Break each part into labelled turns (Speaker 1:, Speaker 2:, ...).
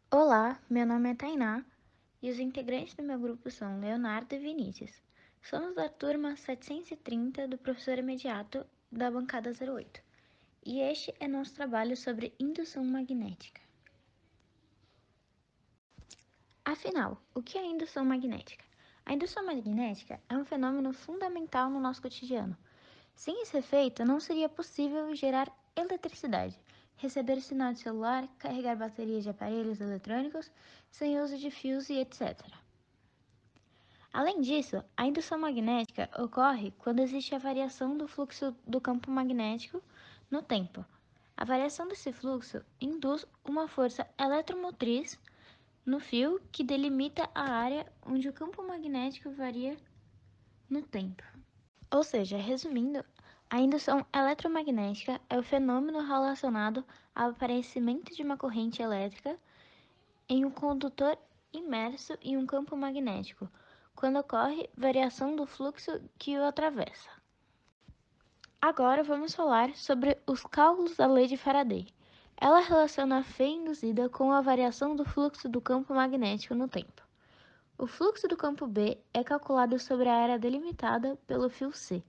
Speaker 1: Olá, meu nome é Tainá e os integrantes do meu grupo são Leonardo e Vinícius. Somos da turma 730 do professor imediato da bancada 08 e este é nosso trabalho sobre indução magnética. Afinal, o que é a indução magnética? A indução magnética é um fenômeno fundamental no nosso cotidiano. Sem esse efeito, não seria possível gerar eletricidade, receber sinal de celular, carregar baterias de aparelhos eletrônicos sem uso de fios e etc. Além disso, a indução magnética ocorre quando existe a variação do fluxo do campo magnético no tempo. A variação desse fluxo induz uma força eletromotriz no fio que delimita a área onde o campo magnético varia no tempo. Ou seja, resumindo, a indução eletromagnética é o fenômeno relacionado ao aparecimento de uma corrente elétrica em um condutor imerso em um campo magnético, quando ocorre variação do fluxo que o atravessa. Agora vamos falar sobre os cálculos da lei de Faraday. Ela relaciona a fé induzida com a variação do fluxo do campo magnético no tempo. O fluxo do campo B é calculado sobre a área delimitada pelo fio C.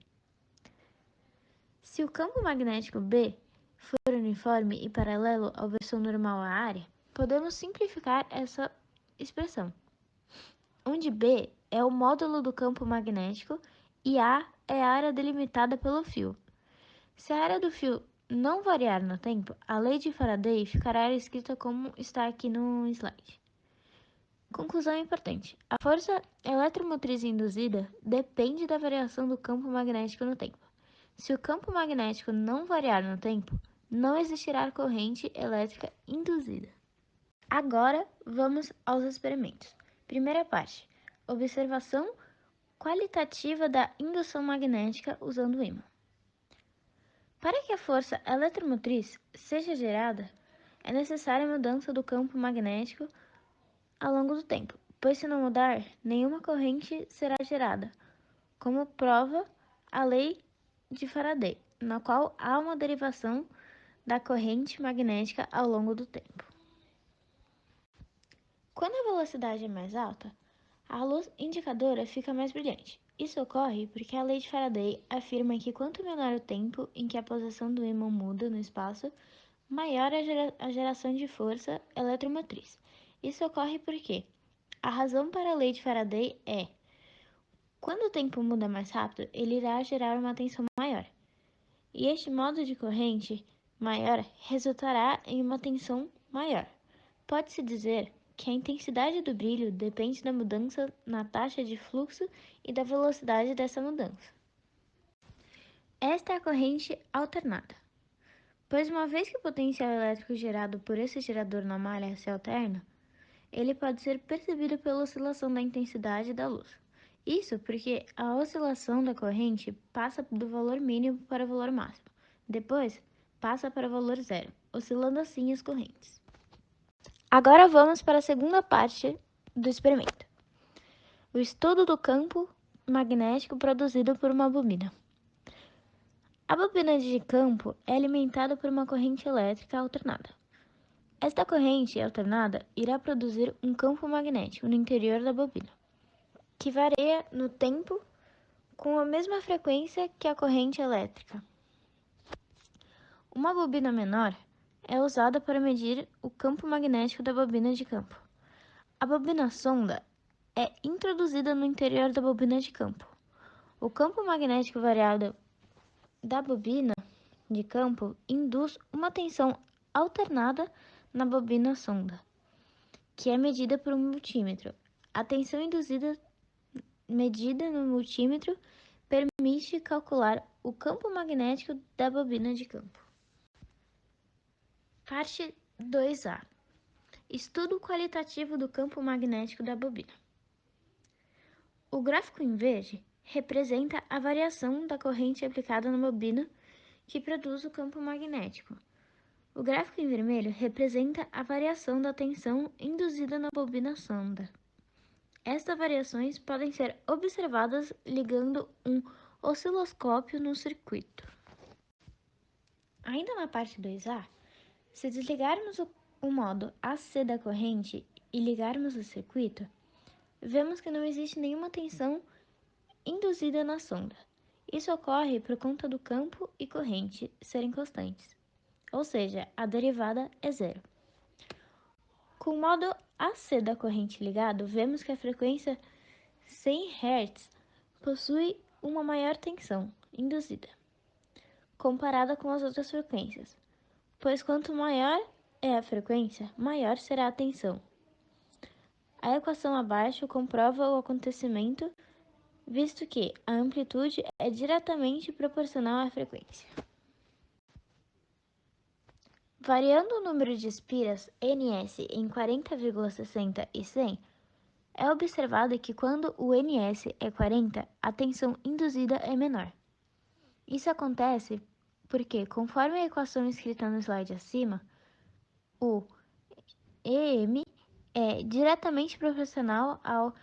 Speaker 1: Se o campo magnético B for uniforme e paralelo à versão normal à área, podemos simplificar essa expressão, onde B é o módulo do campo magnético e A é a área delimitada pelo fio. Se a área do fio não variar no tempo, a lei de Faraday ficará escrita como está aqui no slide. Conclusão importante: a força eletromotriz induzida depende da variação do campo magnético no tempo. Se o campo magnético não variar no tempo, não existirá corrente elétrica induzida. Agora vamos aos experimentos. Primeira parte: observação qualitativa da indução magnética usando o ímã. Para que a força eletromotriz seja gerada, é necessária a mudança do campo magnético ao longo do tempo, pois se não mudar, nenhuma corrente será gerada, como prova a lei de Faraday, na qual há uma derivação da corrente magnética ao longo do tempo. Quando a velocidade é mais alta, a luz indicadora fica mais brilhante. Isso ocorre porque a lei de Faraday afirma que quanto menor o tempo em que a posição do ímã muda no espaço, maior a geração de força eletromotriz. Isso ocorre porque a razão para a lei de Faraday é: quando o tempo muda mais rápido, ele irá gerar uma tensão maior. E este modo de corrente maior resultará em uma tensão maior. Pode-se dizer que a intensidade do brilho depende da mudança na taxa de fluxo e da velocidade dessa mudança. Esta é a corrente alternada, pois uma vez que o potencial elétrico gerado por esse gerador na malha se alterna, ele pode ser percebido pela oscilação da intensidade da luz. Isso porque a oscilação da corrente passa do valor mínimo para o valor máximo, depois passa para o valor zero, oscilando assim as correntes. Agora vamos para a segunda parte do experimento: o estudo do campo magnético produzido por uma bobina. A bobina de campo é alimentada por uma corrente elétrica alternada. Esta corrente alternada irá produzir um campo magnético no interior da bobina, que varia no tempo com a mesma frequência que a corrente elétrica. Uma bobina menor é usada para medir o campo magnético da bobina de campo. A bobina sonda é introduzida no interior da bobina de campo. O campo magnético variado da bobina de campo induz uma tensão alternada na bobina sonda, que é medida por um multímetro. A tensão induzida medida no multímetro permite calcular o campo magnético da bobina de campo. Parte 2A: estudo qualitativo do campo magnético da bobina. O gráfico em verde representa a variação da corrente aplicada na bobina que produz o campo magnético. O gráfico em vermelho representa a variação da tensão induzida na bobina sonda. Estas variações podem ser observadas ligando um osciloscópio no circuito. Ainda na parte 2A, se desligarmos o o modo AC da corrente e ligarmos o circuito, vemos que não existe nenhuma tensão induzida na sonda. Isso ocorre por conta do campo e corrente serem constantes, ou seja, a derivada é zero. Com o modo AC da corrente ligado, vemos que a frequência 100 Hz possui uma maior tensão induzida, comparada com as outras frequências, pois quanto maior é a frequência, maior será a tensão. A equação abaixo comprova o acontecimento, visto que a amplitude é diretamente proporcional à frequência. Variando o número de espiras NS em 40,60 e 100, é observado que quando o NS é 40, a tensão induzida é menor. Isso acontece porque, conforme a equação escrita no slide acima, o EM é diretamente proporcional ao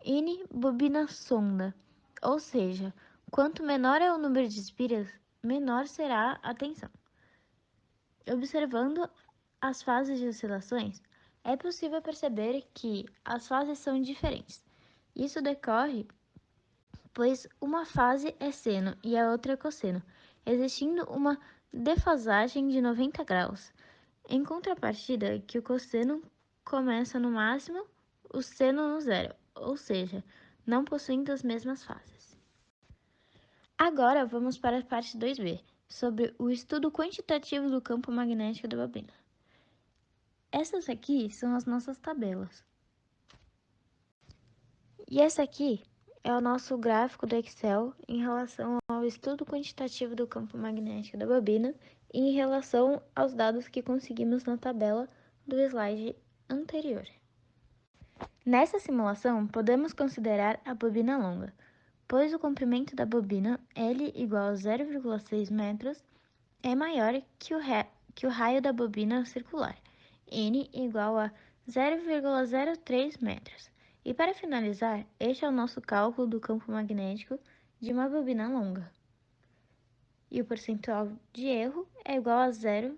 Speaker 1: N bobina sonda, ou seja, quanto menor é o número de espiras, menor será a tensão. Observando as fases de oscilações, é possível perceber que as fases são diferentes. Isso decorre pois uma fase é seno e a outra é cosseno, existindo uma defasagem de 90 graus. Em contrapartida, que o cosseno começa no máximo, o seno no zero, ou seja, não possuindo as mesmas fases. Agora vamos para a parte 2b, sobre o estudo quantitativo do campo magnético da bobina. Essas aqui são as nossas tabelas. E essa aqui é o nosso gráfico do Excel em relação ao estudo quantitativo do campo magnético da bobina e em relação aos dados que conseguimos na tabela do slide anterior. Nessa simulação, podemos considerar a bobina longa, pois o comprimento da bobina L igual a 0,6 metros é maior que o raio da bobina circular, N igual a 0,03 metros. E para finalizar, este é o nosso cálculo do campo magnético de uma bobina longa. E o percentual de erro é igual a 0%.